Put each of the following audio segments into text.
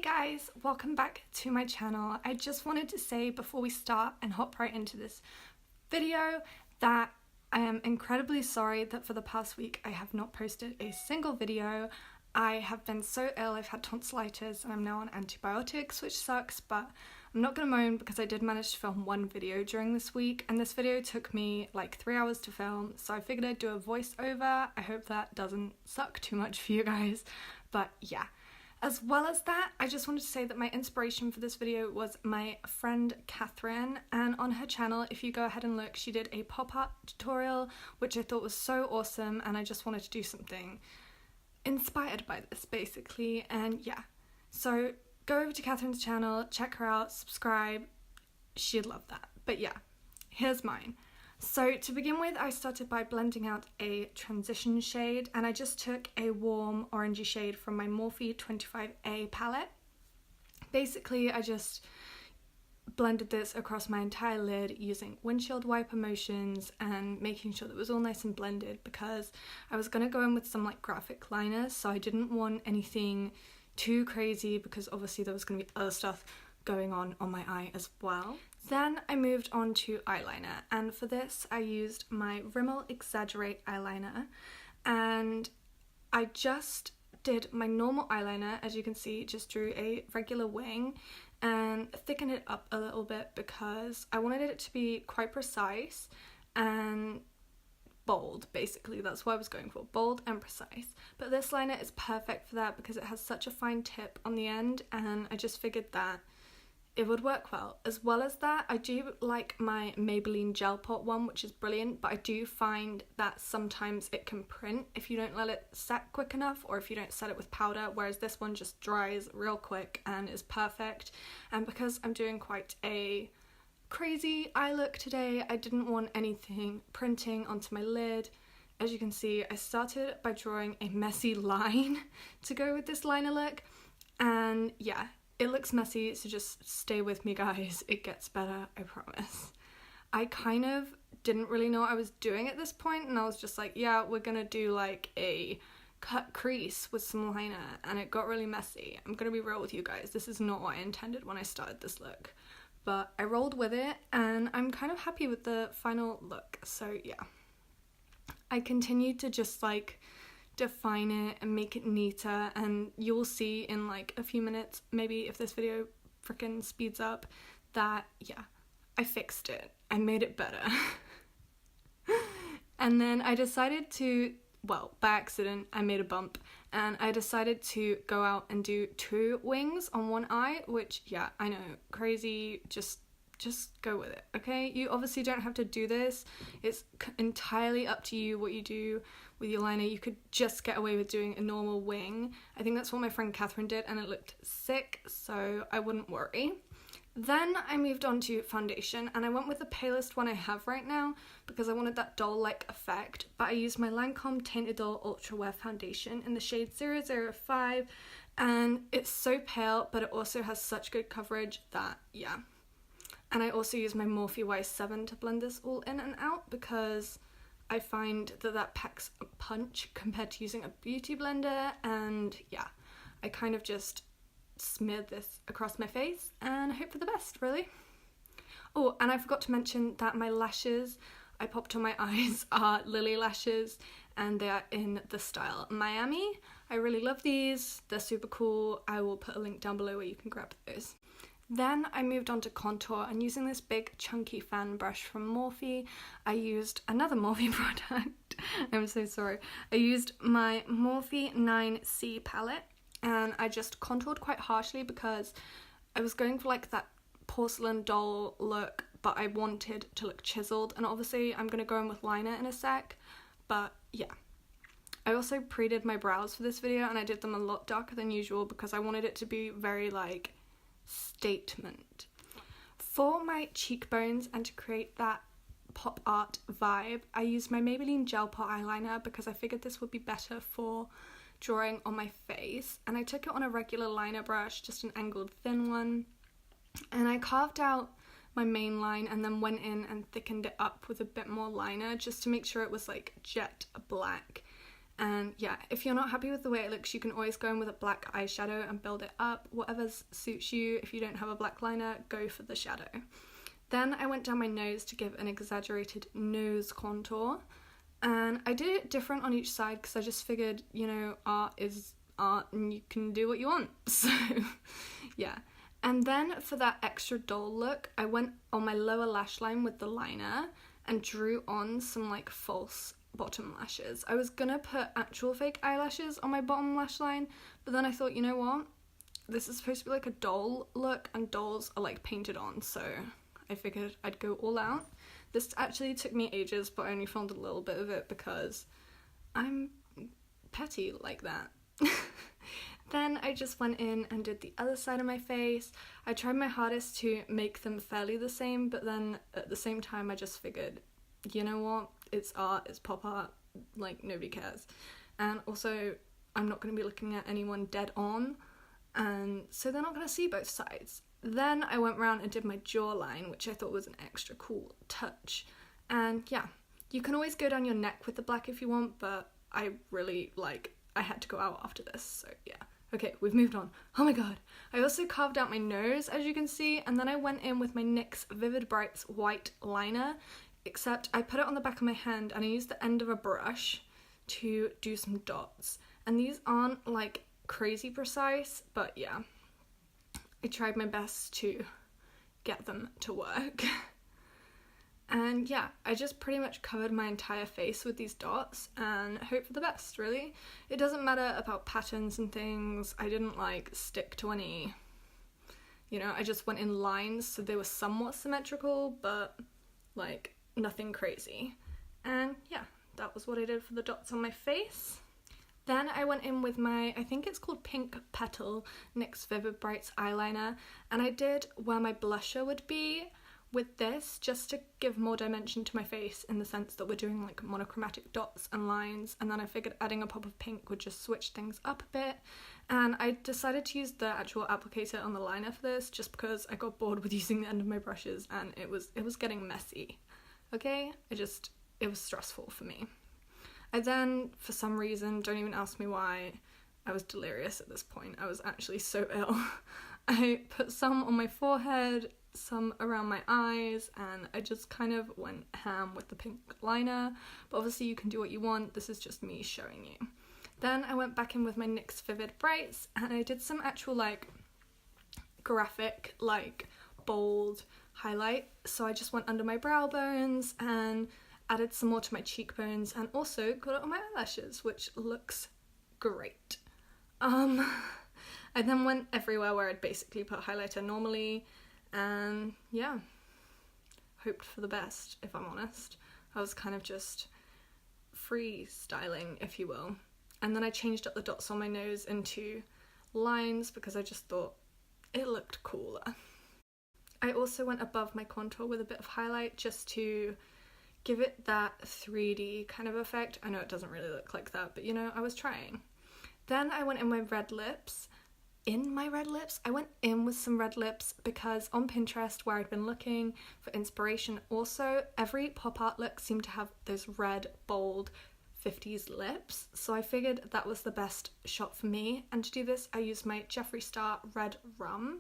guys, welcome back to my channel. I just wanted to say before we start and hop right into this video that I am incredibly sorry that for the past week I have not posted a single video. I have been so ill, I've had tonsillitis and I'm now on antibiotics, which sucks, but I'm not gonna moan because I did manage to film one video during this week, and this video took me like 3 hours to film, so I figured I'd do a voiceover. I hope that doesn't suck too much for you guys, but yeah. As well as that, I just wanted to say that my inspiration for this video was my friend Catherine, and on her channel, if you go ahead and look, she did a pop art tutorial, which I thought was so awesome, and I just wanted to do something inspired by this, basically, and yeah. So go over to Catherine's channel, check her out, subscribe, she'd love that. But yeah, here's mine. So to begin with, I started by blending out a transition shade, and I just took a warm orangey shade from my Morphe 25A palette. Basically, I just blended this across my entire lid using windshield wiper motions and making sure that it was all nice and blended, because I was going to go in with some like graphic liners, so I didn't want anything too crazy because obviously there was going to be other stuff going on my eye as well. Then I moved on to eyeliner, and for this I used my Rimmel Exaggerate eyeliner, and I just did my normal eyeliner, as you can see, just drew a regular wing and thickened it up a little bit because I wanted it to be quite precise and bold. Basically, that's what I was going for, bold and precise. But this liner is perfect for that because it has such a fine tip on the end, and I just figured that it would work well. As well as that, I do like my Maybelline Gel Pot one, which is brilliant, but I do find that sometimes it can print if you don't let it set quick enough, or if you don't set it with powder, whereas this one just dries real quick and is perfect. And because I'm doing quite a crazy eye look today, I didn't want anything printing onto my lid. As you can see, I started by drawing a messy line to go with this liner look, and yeah, it looks messy, so just stay with me guys, it gets better, I promise. I kind of didn't really know what I was doing at this point, and I was just like, yeah, we're gonna do like a cut crease with some liner, and it got really messy. I'm gonna be real with you guys, this is not what I intended when I started this look, but I rolled with it and I'm kind of happy with the final look. So yeah, I continued to just like define it and make it neater, and you'll see in like a few minutes, maybe if this video freaking speeds up, that yeah, I fixed it, I made it better. And then I decided to, well, by accident I made a bump, and I decided to go out and do 2 wings on one eye, which yeah, I know, crazy, just go with it, okay? You obviously don't have to do this, it's entirely up to you what you do with your liner. You could just get away with doing a normal wing. I think that's what my friend Catherine did, and it looked sick, so I wouldn't worry. Then I moved on to foundation, and I went with the palest one I have right now because I wanted that doll-like effect, but I used my Lancome Tainted Doll Ultra Wear Foundation in the shade 005, and it's so pale, but it also has such good coverage that, yeah. And I also use my Morphe Y7 to blend this all in and out because I find that packs a punch compared to using a beauty blender, and yeah, I kind of just smeared this across my face and hope for the best, really. Oh, and I forgot to mention that my lashes I popped on my eyes are Lily lashes, and they are in the style Miami. I really love these, they're super cool. I will put a link down below where you can grab those. Then I moved on to contour, and using this big chunky fan brush from Morphe, I used another Morphe product. I'm so sorry. I used my Morphe 9C palette, and I just contoured quite harshly because I was going for like that porcelain doll look, but I wanted to look chiseled, and obviously I'm gonna go in with liner in a sec, but yeah. I also pre-did my brows for this video, and I did them a lot darker than usual because I wanted it to be very like statement. For my cheekbones and to create that pop art vibe, I used my Maybelline Gel Pot eyeliner because I figured this would be better for drawing on my face, and I took it on a regular liner brush, just an angled thin one, and I carved out my main line and then went in and thickened it up with a bit more liner just to make sure it was like jet black. And yeah, if you're not happy with the way it looks, you can always go in with a black eyeshadow and build it up. Whatever suits you. If you don't have a black liner, go for the shadow. Then I went down my nose to give an exaggerated nose contour. And I did it different on each side because I just figured, you know, art is art and you can do what you want. So yeah. And then for that extra dull look, I went on my lower lash line with the liner and drew on some like false bottom lashes. I was gonna put actual fake eyelashes on my bottom lash line, but then I thought, you know what? This is supposed to be like a doll look and dolls are like painted on, so I figured I'd go all out. This actually took me ages, but I only filmed a little bit of it because I'm petty like that. Then I just went in and did the other side of my face. I tried my hardest to make them fairly the same, but then at the same time I just figured, you know what, it's art, it's pop art, like nobody cares. And also I'm not going to be looking at anyone dead on, and so they're not going to see both sides. Then I went around and did my jawline, which I thought was an extra cool touch. And yeah, you can always go down your neck with the black if you want, but I had to go out after this, so yeah. Okay, we've moved on. Oh my god. I also carved out my nose, as you can see, and then I went in with my NYX Vivid Brights white liner, except I put it on the back of my hand and I used the end of a brush to do some dots. And these aren't like crazy precise, but yeah, I tried my best to get them to work. And yeah, I just pretty much covered my entire face with these dots and hope for the best, really. It doesn't matter about patterns and things. I didn't like stick to any, you know, I just went in lines so they were somewhat symmetrical, but like nothing crazy. And yeah, that was what I did for the dots on my face. Then I went in with my, I think it's called Pink Petal NYX Vivid Brights eyeliner, and I did where my blusher would be with this, just to give more dimension to my face in the sense that we're doing like monochromatic dots and lines, and then I figured adding a pop of pink would just switch things up a bit. And I decided to use the actual applicator on the liner for this just because I got bored with using the end of my brushes and it was getting messy. Okay? It was stressful for me. I then, for some reason, don't even ask me why, I was delirious at this point. I was actually so ill. I put some on my forehead, some around my eyes, and I just kind of went ham with the pink liner, but obviously you can do what you want. This is just me showing you. Then I went back in with my NYX Vivid Brights and I did some actual like graphic, like bold highlight. So I just went under my brow bones and added some more to my cheekbones and also got it on my eyelashes, which looks great. I then went everywhere where I'd basically put highlighter normally, and yeah, hoped for the best, if I'm honest. I was kind of just freestyling, if you will. And then I changed up the dots on my nose into lines because I just thought it looked cooler. I also went above my contour with a bit of highlight just to give it that 3D kind of effect. I know it doesn't really look like that, but you know, I was trying. Then I went in my red lips. I went in with some red lips because on Pinterest, where I'd been looking for inspiration, also every pop art look seemed to have those red, bold 50s lips, so I figured that was the best shot for me. And to do this, I used my Jeffree Star Red Rum,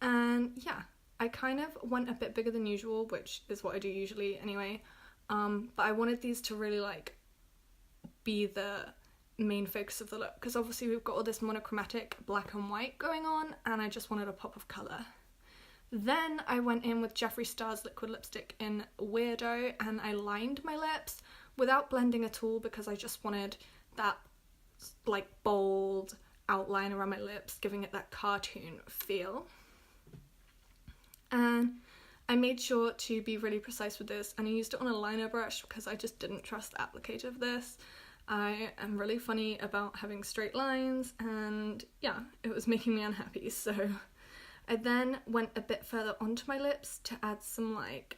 and yeah, I kind of went a bit bigger than usual, which is what I do usually anyway, but I wanted these to really like be the main focus of the look, because obviously we've got all this monochromatic black and white going on, and I just wanted a pop of colour. Then I went in with Jeffree Star's liquid lipstick in Weirdo, and I lined my lips without blending at all because I just wanted that like bold outline around my lips, giving it that cartoon feel. And I made sure to be really precise with this, and I used it on a liner brush because I just didn't trust the applicator of this. I am really funny about having straight lines, and yeah, it was making me unhappy, so I then went a bit further onto my lips to add some like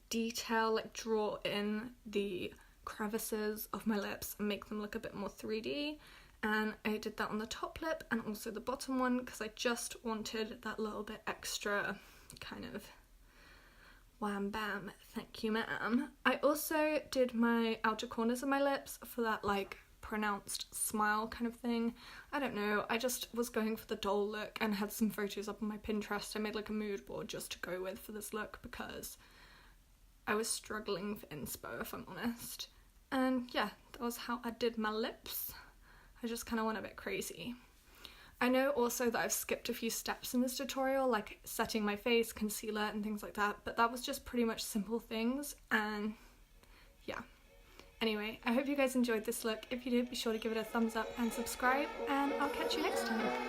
detail, like draw in the crevices of my lips and make them look a bit more 3D, and I did that on the top lip and also the bottom one because I just wanted that little bit extra kind of Wham bam, thank you ma'am. I also did my outer corners of my lips for that like pronounced smile kind of thing. I don't know, I just was going for the doll look and had some photos up on my Pinterest. I made like a mood board just to go with for this look because I was struggling for inspo, if I'm honest. And yeah, that was how I did my lips. I just kind of went a bit crazy. I know also that I've skipped a few steps in this tutorial, like setting my face, concealer and things like that, but that was just pretty much simple things, and yeah. Anyway, I hope you guys enjoyed this look. If you did, be sure to give it a thumbs up and subscribe, and I'll catch you next time.